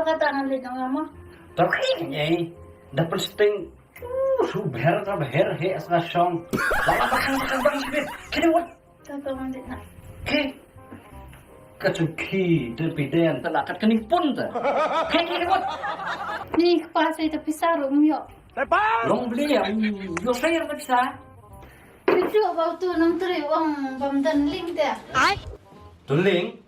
Katangan din ng amo. Terkini eh. Dapat sting. Subher terbeher he asasong. Lama makan bang sibit. Kini what? Katangan din na. Ki. Kacuki terpiden telakat kening pun ta. Kini what? Ni kapasay tapi sarong yo. Long beli ya. Yo saya tak bisa. Video bau tu nang teri wang bamdan ling dia. Tuling.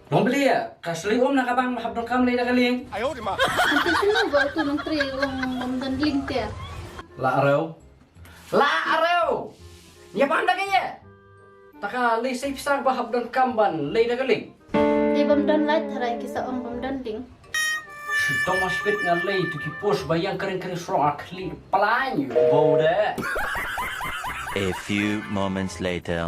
Long beli ya. Kasli om nak abang mahab dong kam lay dah kaling. Nanti sino bau tu nang teri wang bamdan ling dia. La areu. La areu. Ya panda kaya. Taka lay say pisang bahab dong kamban lay dah kaling. Di bamdan light haray kisa wang bamdan ling. Thomas Pitt ngalay tu kipos bayang kering-kering serong akli pelanyu bau dah. A few moments later.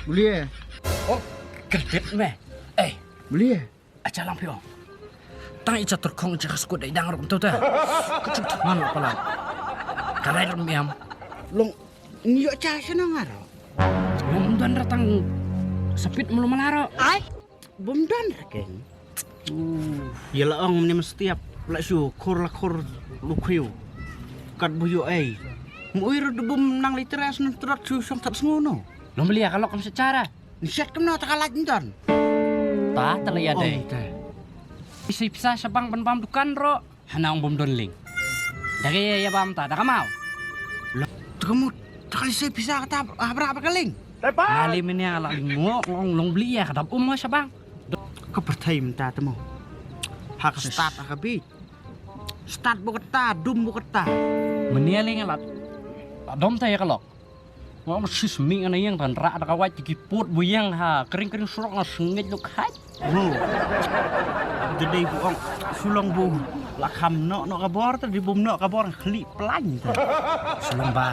Boleh Oh, kredit meh. Boleh Aja lampion. Tang ica terkong jaga skut dai dang rok tu ta. Kecuk man pala. Kalai rom yam. Long Nyok cah senang ngaro Mom dan ratang sepit mulu malaro. Bom dan rakeng Ya laang ni setiap Lak syukur lakor lukhiu Kat buyo ay Muir debum nang literas nang terat susong tak sengono Lo beli ya kalau kamu secara. Nisyat kem na takalat ndan Ta terlihat deh. teh Bisa sabang ban dukan ro. Hanang bom donling. Dari ya bam ta, dah mau. Kamu takali saya bisa kata berapa kaling Ngali ini ala lingo long beli ya kadap sabang. Kepertai minta temu Hak start akabi Start buketa dum buketa Menialing alat. Dom ta ya kalau. Mau mesti seming ana yang dan rak ada kawat dikiput buyang ha kering-kering surok na sengit luk hat. Oh. Jadi buang sulang bu lakam no kabor tadi bum no kabor khli pelan. Sulung ba.